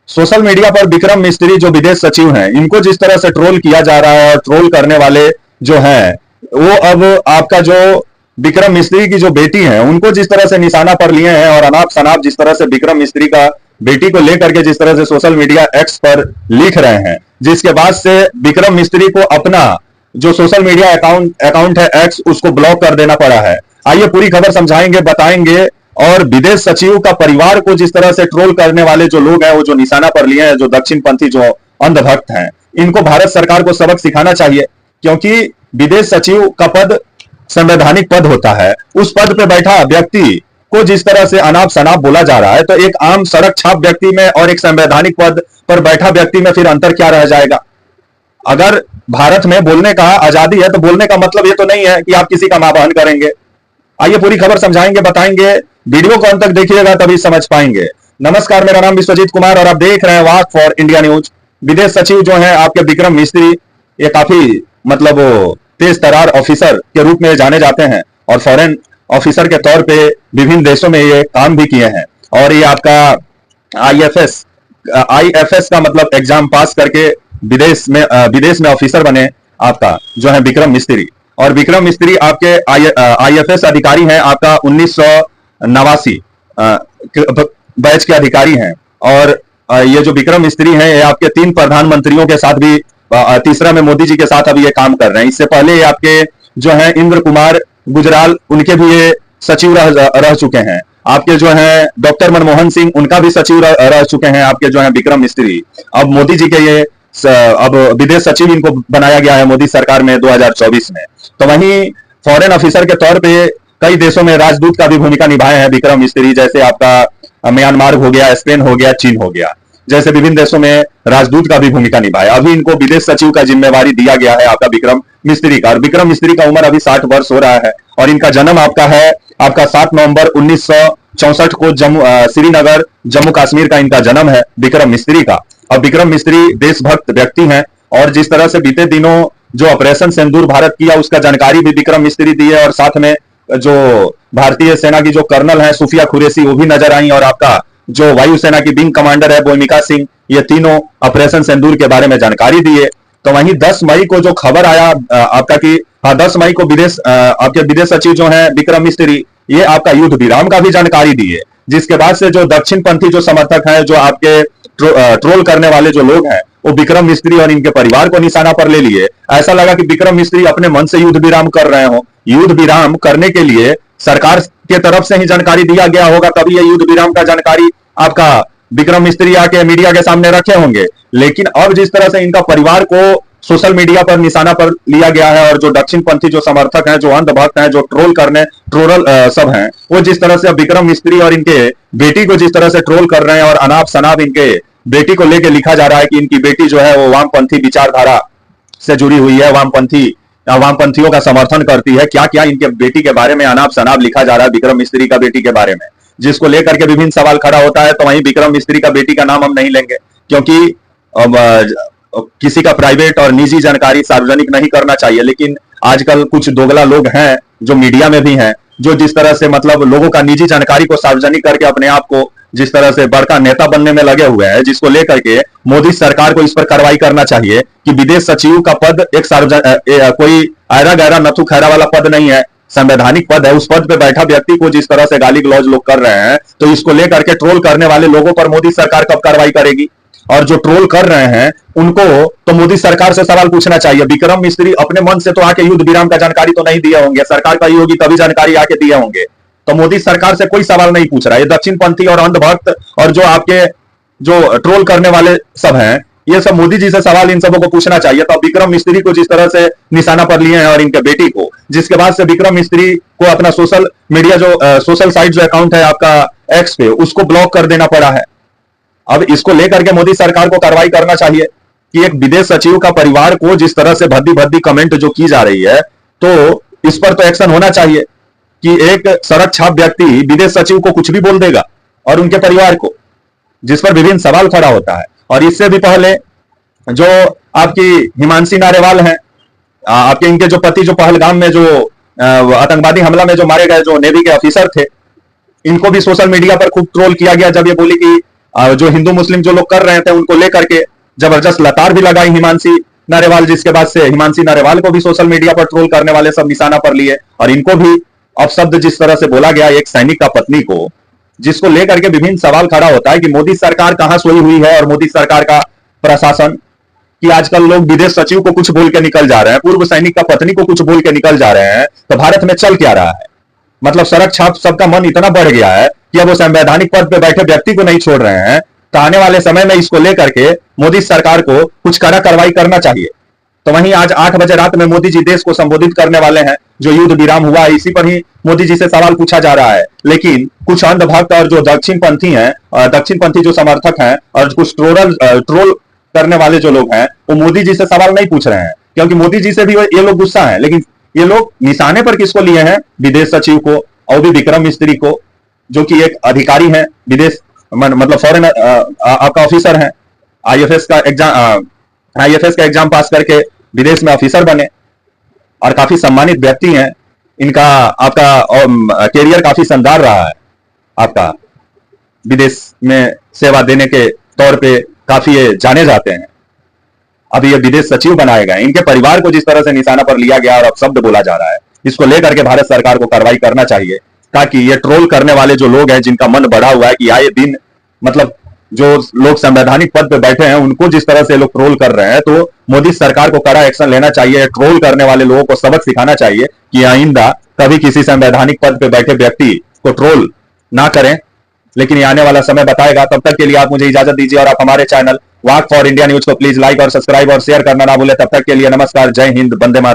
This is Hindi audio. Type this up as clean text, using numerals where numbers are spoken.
सोशल मीडिया पर विक्रम मिस्त्री जो विदेश सचिव हैं, इनको जिस तरह से ट्रोल किया जा रहा है और ट्रोल करने वाले जो हैं, वो अब आपका जो विक्रम मिस्त्री की जो बेटी है उनको जिस तरह से निशाना पर लिए हैं और अनाप शनाप जिस तरह से विक्रम मिस्त्री का बेटी को लेकर के जिस तरह से सोशल मीडिया एक्स पर लिख रहे हैं, जिसके बाद से विक्रम मिस्त्री को अपना जो सोशल मीडिया अकाउंट है एक्स, उसको ब्लॉक कर देना पड़ा है। आइए पूरी खबर समझाएंगे, बताएंगे। और विदेश सचिव का परिवार को जिस तरह से ट्रोल करने वाले जो लोग हैं, वो जो निशाना पर लिए हैं, जो दक्षिणपंथी जो अंधभक्त हैं, इनको भारत सरकार को सबक सिखाना चाहिए। क्योंकि विदेश सचिव का पद संवैधानिक पद होता है, उस पद पे बैठा व्यक्ति को जिस तरह से अनाप शनाप बोला जा रहा है, तो एक आम सड़क छाप व्यक्ति में और एक संवैधानिक पद पर बैठा व्यक्ति में फिर अंतर क्या रह जाएगा। अगर भारत में बोलने का आजादी है, तो बोलने का मतलब ये तो नहीं है कि आप किसी का मां बहन करेंगे। आइए पूरी खबर समझाएंगे, बताएंगे। वीडियो को अंत तक देखिएगा तभी समझ पाएंगे। नमस्कार, मेरा नाम विश्वजीत कुमार और आप देख रहे हैं वाक फॉर इंडिया न्यूज। विदेश सचिव जो है आपके विक्रम मिस्त्री, ये काफी मतलब तेज तरार ऑफिसर के रूप में जाने जाते हैं और फॉरेन ऑफिसर के तौर पे विभिन्न देशों में ये काम भी किए हैं। और ये आपका आईएफएस का मतलब एग्जाम पास करके विदेश में ऑफिसर बने आपका जो है विक्रम मिस्त्री। और विक्रम मिस्त्री आपके आईएफएस अधिकारी हैं, आपका 1989 बैच के अधिकारी हैं। और ये जो विक्रम मिस्त्री हैं, ये आपके 3 प्रधानमंत्रियों के साथ भी, तीसरा में मोदी जी के साथ अभी ये काम कर रहे हैं। इससे पहले ये आपके जो है इंद्र कुमार गुजराल, उनके भी ये सचिव रह चुके हैं। आपके जो है डॉक्टर मनमोहन सिंह, उनका भी सचिव रह चुके हैं आपके जो है विक्रम मिस्त्री। अब मोदी जी के ये अब विदेश सचिव इनको बनाया गया है मोदी सरकार में 2024 में। तो वहीं फॉरेन ऑफिसर के तौर पे कई देशों में राजदूत का भी भूमिका निभाए हैं विक्रम मिस्त्री, जैसे आपका म्यांमार हो गया, स्पेन हो गया, चीन हो गया, जैसे विभिन्न देशों में राजदूत का भी भूमिका निभाया। अभी इनको विदेश सचिव का जिम्मेवारी दिया गया है आपका विक्रम मिस्त्री का। और विक्रम मिस्त्री का उम्र अभी 60 वर्ष हो रहा है और इनका जन्म आपका 7 नवंबर 1964 को श्रीनगर जम्मू कश्मीर का इनका जन्म है विक्रम मिस्त्री का। और विक्रम मिस्त्री देशभक्त व्यक्ति हैं और जिस तरह से बीते दिनों जो ऑपरेशन सिंदूर भारत किया, उसका जानकारी भी विक्रम मिस्त्री दी है। और साथ में जो भारतीय सेना की जो कर्नल है सूफिया कुरैशी, वो भी नजर आई। और आपका जो वायुसेना की विंग कमांडर है बोमिका सिंह, ये तीनों ऑपरेशन सिंदूर के बारे में जानकारी दिए। तो वहीं 10 मई को जो खबर आया आपका कि 10 मई को आपके विदेश सचिव जो है विक्रम मिस्त्री, ये आपका युद्ध विराम का भी जानकारी दिए। जिसके बाद से जो दक्षिणपंथी जो समर्थक हैं, जो आपके ट्रोल करने वाले जो लोग हैं, वो विक्रम मिस्त्री और इनके परिवार को निशाना पर ले लिए। ऐसा लगा कि विक्रम मिस्त्री अपने मन से युद्ध विराम कर रहे हो। युद्ध विराम करने के लिए सरकार के तरफ से ही जानकारी दिया गया होगा, तभी ये युद्ध विराम का जानकारी आपका विक्रम मिस्त्री आके मीडिया के सामने रखे होंगे। लेकिन अब जिस तरह से इनका परिवार को सोशल मीडिया पर निशाना पर लिया गया है और जो दक्षिणपंथी जो समर्थक हैं, जो अंधभक्त हैं, जो ट्रोल सब हैं, वो जिस तरह से विक्रम मिस्त्री और इनके बेटी को जिस तरह से ट्रोल कर रहे हैं और अनाप शनाप इनके बेटी को लेकर लिखा जा रहा है कि इनकी बेटी जो है वो वामपंथी विचारधारा से जुड़ी हुई है, वामपंथियों का समर्थन करती है। क्या क्या इनके बेटी के बारे में अनाप शनाप लिखा जा रहा है विक्रम मिस्त्री का बेटी के बारे में, जिसको लेकर के विभिन्न सवाल खड़ा होता है। तो वहीं विक्रम मिस्त्री का बेटी का नाम हम नहीं लेंगे, क्योंकि किसी का प्राइवेट और निजी जानकारी सार्वजनिक नहीं करना चाहिए। लेकिन आजकल कुछ दोगला लोग हैं जो मीडिया में भी हैं, जो जिस तरह से मतलब लोगों का निजी जानकारी को सार्वजनिक करके अपने आप को जिस तरह से बड़का नेता बनने में लगे हुए हैं, जिसको लेकर के मोदी सरकार को इस पर कार्रवाई करना चाहिए कि विदेश सचिव का पद एक कोई आयरा गहरा नथु खैरा वाला पद नहीं है, संवैधानिक पद है। उस पद पे बैठा व्यक्ति को जिस तरह से गाली गलौज लोग कर रहे हैं, तो इसको लेकर के ट्रोल करने वाले लोगों पर मोदी सरकार कब कार्रवाई करेगी। और जो ट्रोल कर रहे हैं उनको तो मोदी सरकार से सवाल पूछना चाहिए। विक्रम मिस्त्री अपने मन से तो आके युद्ध विराम का जानकारी तो नहीं दिए होंगे, सरकार का ही होगी तभी जानकारी आके दिए होंगे। तो मोदी सरकार से कोई सवाल नहीं पूछ रहा है। ये दक्षिणपंथी और अंधभक्त और जो आपके जो ट्रोल करने वाले सब हैं, ये सब मोदी जी से सवाल इन सबों को पूछना चाहिए। तो विक्रम मिस्त्री को जिस तरह से निशाना पर लिए हैं और इनके बेटी को, जिसके बाद से विक्रम मिस्त्री को अपना सोशल मीडिया जो सोशल साइट जो अकाउंट है आपका एक्स पे, उसको ब्लॉक कर देना पड़ा है। अब इसको लेकर के मोदी सरकार को कार्रवाई करना चाहिए कि एक विदेश सचिव का परिवार को जिस तरह से भद्दी भद्दी कमेंट जो की जा रही है, तो इस पर तो एक्शन होना चाहिए कि एक सड़क छाप व्यक्ति विदेश सचिव को कुछ भी बोल देगा और उनके परिवार को, जिस पर विभिन्न सवाल खड़ा होता है। और इससे भी पहले जो आपकी हिमांशी नारेवाल हैं, आपके इनके जो पति जो पहलगाम में जो आतंकवादी हमला में जो मारे गए जो नेवी के ऑफिसर थे, इनको भी सोशल मीडिया पर खूब ट्रोल किया गया जब ये बोली कि जो हिंदू मुस्लिम जो लोग कर रहे थे उनको लेकर के जबरदस्त लतार भी लगाई हिमांशी नारेवाल, जिसके बाद से हिमांशी नारेवाल को भी सोशल मीडिया पर ट्रोल करने वाले सब निशाना पर लिए, और इनको भी अपशब्द जिस तरह से बोला गया एक सैनिक का पत्नी को, जिसको लेकर के विभिन्न सवाल खड़ा होता है कि मोदी सरकार कहां सोई हुई है, और मोदी सरकार का प्रशासन कि आजकल लोग विदेश सचिव को कुछ बोल के निकल जा रहे हैं, पूर्व सैनिक का पत्नी को कुछ बोल के निकल जा रहे हैं, तो भारत में चल क्या रहा है? मतलब सड़क छाप सबका मन इतना बढ़ गया है कि अब वो संवैधानिक पद पे बैठे व्यक्ति को नहीं छोड़ रहे हैं। तो आने वाले समय में इसको लेकर के मोदी सरकार को कुछ कड़ा कार्रवाई करना चाहिए। तो वहीं आज 8 बजे रात में मोदी जी देश को संबोधित करने वाले हैं, जो युद्ध विराम हुआ है इसी पर ही मोदी जी से सवाल पूछा जा रहा है। लेकिन कुछ अंधभक्त और जो दक्षिणपंथी हैं, दक्षिणपंथी जो समर्थक हैं और कुछ ट्रोल करने वाले जो लोग हैं, वो मोदी जी से सवाल नहीं पूछ रहे हैं, क्योंकि मोदी जी से भी ये लोग गुस्सा है। लेकिन ये लोग निशाने पर किसको लिए हैं? विदेश सचिव को, और भी विक्रम मिस्त्री को, जो कि एक अधिकारी हैं विदेश मतलब फॉरेन आपका ऑफिसर हैं, आईएफएस का एग्जाम पास करके विदेश में ऑफिसर बने और काफी सम्मानित व्यक्ति हैं। इनका आपका कैरियर काफी शानदार रहा है, आपका विदेश में सेवा देने के तौर पे काफी ये जाने जाते हैं। अब ये विदेश सचिव बनाए गए, इनके परिवार को जिस तरह से निशाना पर लिया गया और अब शब्द बोला जा रहा है, इसको लेकर के भारत सरकार को कार्रवाई करना चाहिए, ताकि ये ट्रोल करने वाले जो लोग हैं, जिनका मन बढ़ा हुआ है कि आए दिन मतलब जो लोग संवैधानिक पद पे बैठे हैं उनको जिस तरह से लोग ट्रोल कर रहे हैं, तो मोदी सरकार को कड़ा एक्शन लेना चाहिए। ट्रोल करने वाले लोगों को सबक सिखाना चाहिए कि आइंदा कभी किसी संवैधानिक पद पे बैठे व्यक्ति को ट्रोल ना करें। लेकिन ये आने वाला समय बताएगा। तब तक के लिए आप मुझे इजाजत दीजिए, और आप हमारे channel walk for India news को प्लीज लाइक और सब्सक्राइब और शेयर करना ना भूलें। तब तक के लिए नमस्कार, जय हिंद, वंदे मातरम।